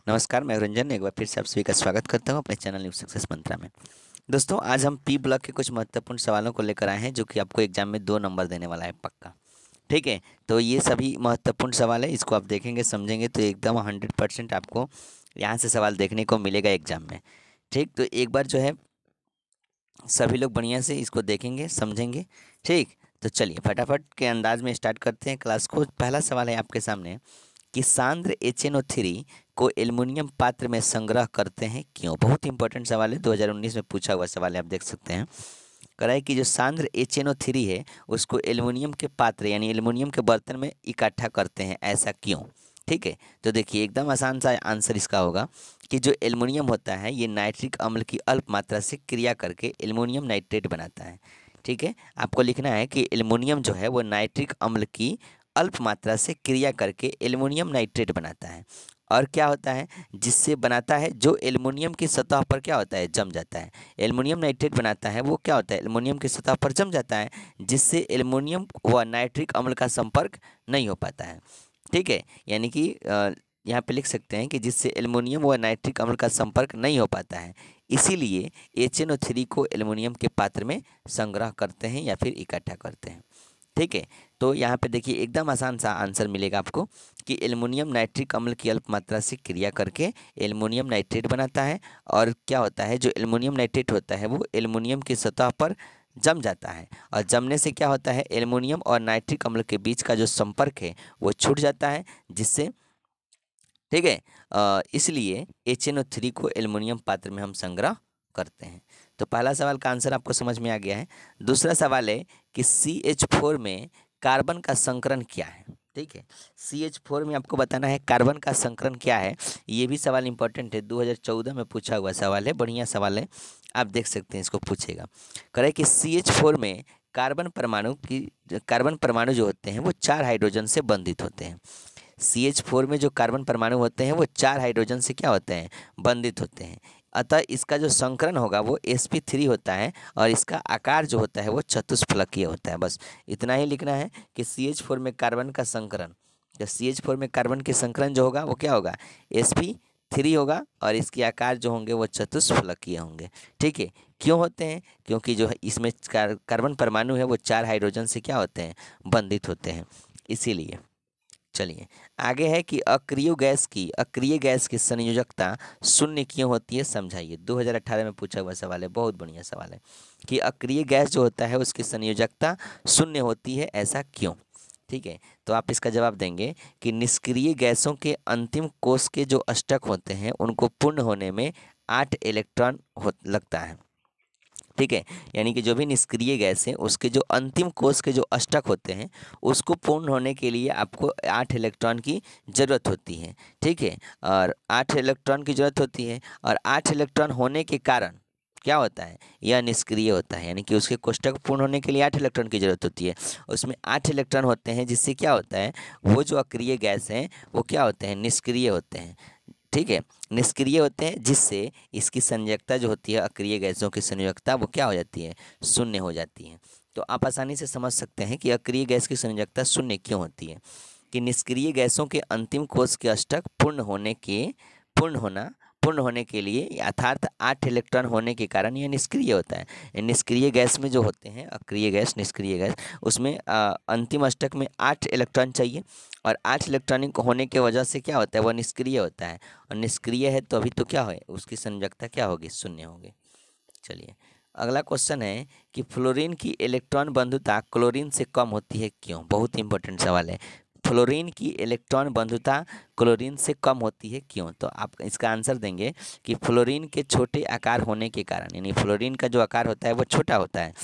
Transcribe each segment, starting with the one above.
नमस्कार, मैं रंजन एक बार फिर से आप सभी का स्वागत करता हूं अपने चैनल न्यू सक्सेस मंत्रा में। दोस्तों, आज हम पी ब्लॉक के कुछ महत्वपूर्ण सवालों को लेकर आए हैं जो कि आपको एग्जाम में 2 नंबर देने वाला है पक्का। ठीक है, तो ये सभी महत्वपूर्ण सवाल है, इसको आप देखेंगे समझेंगे तो एकदम 100% आपको यहाँ से सवाल देखने को मिलेगा एग्जाम में। ठीक, तो एक बार जो है सभी लोग बढ़िया से इसको देखेंगे समझेंगे। ठीक, तो चलिए फटाफट के अंदाज में स्टार्ट करते हैं क्लास को। पहला सवाल है आपके सामने कि सांद्र HNO3 को एल्युमिनियम पात्र में संग्रह करते हैं क्यों। बहुत इंपॉर्टेंट सवाल है, 2019 में पूछा हुआ सवाल है, आप देख सकते हैं। कह रहा है कि जो सांद्र HNO3 है उसको एल्युमिनियम के पात्र यानी एल्युमिनियम के बर्तन में इकट्ठा करते हैं, ऐसा क्यों। ठीक है, तो देखिए एकदम आसान सा आंसर इसका होगा कि जो एल्युमिनियम होता है ये नाइट्रिक अम्ल की अल्प मात्रा से क्रिया करके एल्युमिनियम नाइट्रेट बनाता है। ठीक है, आपको लिखना है कि एल्युमिनियम जो है वो नाइट्रिक अम्ल की अल्प मात्रा से क्रिया करके एल्युमिनियम नाइट्रेट बनाता है। और क्या होता है जिससे बनाता है, जो एल्युमिनियम की सतह पर क्या होता है, जम जाता है। एल्युमिनियम नाइट्रेट बनाता है वो क्या होता है, एल्युमिनियम की सतह पर जम जाता है, जिससे एल्युमिनियम व नाइट्रिक अम्ल का संपर्क नहीं हो पाता है। ठीक है, यानी कि यहाँ पे लिख सकते हैं कि जिससे एल्युमिनियम व नाइट्रिक अम्ल का संपर्क नहीं हो पाता है, इसीलिए HNO3 को एल्युमिनियम के पात्र में संग्रह करते हैं या फिर इकट्ठा करते हैं। ठीक है, तो यहाँ पे देखिए एकदम आसान सा आंसर मिलेगा आपको कि एल्युमिनियम नाइट्रिक अम्ल की अल्प मात्रा से क्रिया करके एल्युमिनियम नाइट्रेट बनाता है। और क्या होता है, जो एल्युमिनियम नाइट्रेट होता है वो एल्युमिनियम की सतह पर जम जाता है, और जमने से क्या होता है, एल्युमिनियम और नाइट्रिक अम्ल के बीच का जो संपर्क है वो छूट जाता है, जिससे ठीक है इसलिए HNO3 को एल्युमिनियम पात्र में हम संग्रह करते हैं। तो पहला सवाल का आंसर आपको समझ में आ गया है। दूसरा सवाल है कि CH4 में कार्बन का संकरण क्या है। ठीक है, CH4 में आपको बताना है कार्बन का संकरण क्या है। ये भी सवाल इंपॉर्टेंट है, 2014 में पूछा हुआ सवाल है, बढ़िया सवाल है, आप देख सकते हैं इसको पूछेगा। करे कि CH4 में कार्बन परमाणु जो होते हैं वो 4 हाइड्रोजन से बंधित होते हैं। CH4 में जो कार्बन परमाणु होते हैं वो 4 हाइड्रोजन से क्या होते हैं, बंधित होते हैं। अतः इसका जो संकरण होगा वो sp3 होता है, और इसका आकार जो होता है वो चतुष्फलकीय होता है। बस इतना ही लिखना है कि CH4 में कार्बन का संकरण, जब CH4 में कार्बन के संकरण जो होगा वो क्या होगा, sp3 होगा, और इसके आकार जो होंगे वो चतुष्फलकीय होंगे। ठीक है, क्यों होते हैं, क्योंकि जो है इसमें कार्बन परमाणु है वो 4 हाइड्रोजन से क्या होते हैं, बंधित होते हैं, इसीलिए। चलिए आगे है कि अक्रिय गैस की संयोजकता शून्य क्यों होती है, समझाइए। 2018 में पूछा हुआ सवाल है, बहुत बढ़िया सवाल है कि अक्रिय गैस जो होता है उसकी संयोजकता शून्य होती है, ऐसा क्यों। ठीक है, तो आप इसका जवाब देंगे कि निष्क्रिय गैसों के अंतिम कोष के जो अष्टक होते हैं उनको पूर्ण होने में 8 इलेक्ट्रॉन लगता है। ठीक है, यानी कि जो भी निष्क्रिय गैस है उसके जो अंतिम कोष के जो अष्टक होते हैं उसको पूर्ण होने के लिए आपको 8 इलेक्ट्रॉन की ज़रूरत होती है। ठीक है, और 8 इलेक्ट्रॉन की ज़रूरत होती है, और 8 इलेक्ट्रॉन होने के कारण क्या होता है, यह निष्क्रिय होता है, यानी कि उसके कोष्टक पूर्ण होने के लिए 8 इलेक्ट्रॉन की ज़रूरत होती है। उसमें 8 इलेक्ट्रॉन होते हैं, जिससे क्या होता है, वो जो अक्रिय गैस हैं वो क्या होते हैं, निष्क्रिय होते हैं। ठीक है, निष्क्रिय होते हैं, जिससे इसकी संयोजकता जो होती है, अक्रिय गैसों की संयोजकता वो क्या हो जाती है, शून्य हो जाती है। तो आप आसानी से समझ सकते हैं कि अक्रिय गैस की संयोजकता शून्य क्यों होती है, कि निष्क्रिय गैसों के अंतिम कोष के अष्टक पूर्ण होने के लिए अर्थात 8 इलेक्ट्रॉन होने के कारण यह निष्क्रिय होता है। निष्क्रिय गैस में जो होते हैं, अक्रिय गैस, निष्क्रिय गैस, उसमें अंतिम अष्टक में 8 इलेक्ट्रॉन चाहिए, और 8 इलेक्ट्रॉनिक होने के वजह से क्या होता है, वह निष्क्रिय होता है, और निष्क्रिय है तो अभी तो क्या है, उसकी संयोजकता क्या होगी, शून्य होगी। चलिए अगला क्वेश्चन है कि फ्लोरीन की इलेक्ट्रॉन बंधुता क्लोरीन से कम होती है क्यों। बहुत इंपॉर्टेंट सवाल है, फ्लोरीन की इलेक्ट्रॉन बंधुता क्लोरीन से कम होती है क्यों। तो आप इसका आंसर देंगे कि फ्लोरीन के छोटे आकार होने के कारण, यानी फ्लोरीन का जो आकार होता है वो छोटा होता है,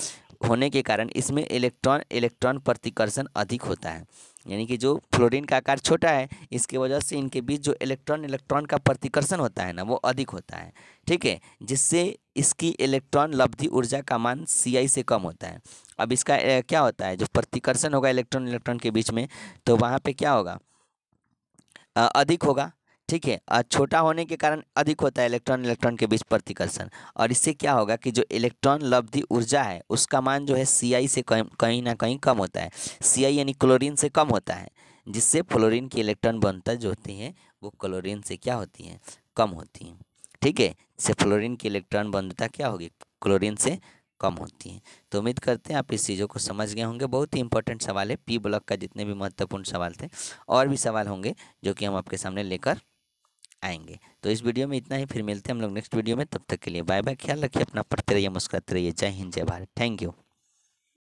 होने के कारण इसमें इलेक्ट्रॉन इलेक्ट्रॉन प्रतिकर्षण अधिक होता है। यानी कि जो फ्लोरीन का आकार छोटा है इसकी वजह से इनके बीच जो इलेक्ट्रॉन इलेक्ट्रॉन का प्रतिकर्षण होता है ना, वो अधिक होता है। ठीक है, जिससे इसकी इलेक्ट्रॉन लब्धि ऊर्जा का मान Ci से कम होता है। अब इसका क्या होता है, जो प्रतिकर्षण होगा इलेक्ट्रॉन इलेक्ट्रॉन के बीच में, तो वहाँ पे क्या होगा, अधिक होगा। ठीक है, छोटा होने के कारण अधिक होता है इलेक्ट्रॉन इलेक्ट्रॉन के बीच प्रतिकर्षण, और इससे क्या होगा कि जो इलेक्ट्रॉन लब्धि ऊर्जा है उसका मान जो है Ci से कहीं ना कहीं कम होता है। Ci यानी क्लोरीन से कम होता है। जिससे फ्लोरीन की इलेक्ट्रॉन बंधुता जो होती है वो क्लोरीन से क्या होती है, कम होती है। ठीक है, इससे फ्लोरीन की इलेक्ट्रॉन बंधुता क्या होगी, क्लोरीन से कम होती है। तो उम्मीद करते हैं आप इस चीज़ों को समझ गए होंगे। बहुत ही इंपॉर्टेंट सवाल है, पी ब्लॉक का जितने भी महत्वपूर्ण सवाल थे, और भी सवाल होंगे जो कि हम आपके सामने लेकर आएंगे। तो इस वीडियो में इतना ही, फिर मिलते हैं हम लोग नेक्स्ट वीडियो में। तब तक के लिए बाय बाय, ख्याल रखिए अपना, पढ़ते रहिए, मुस्कुराते रहिए। जय हिंद, जय भारत, थैंक यू।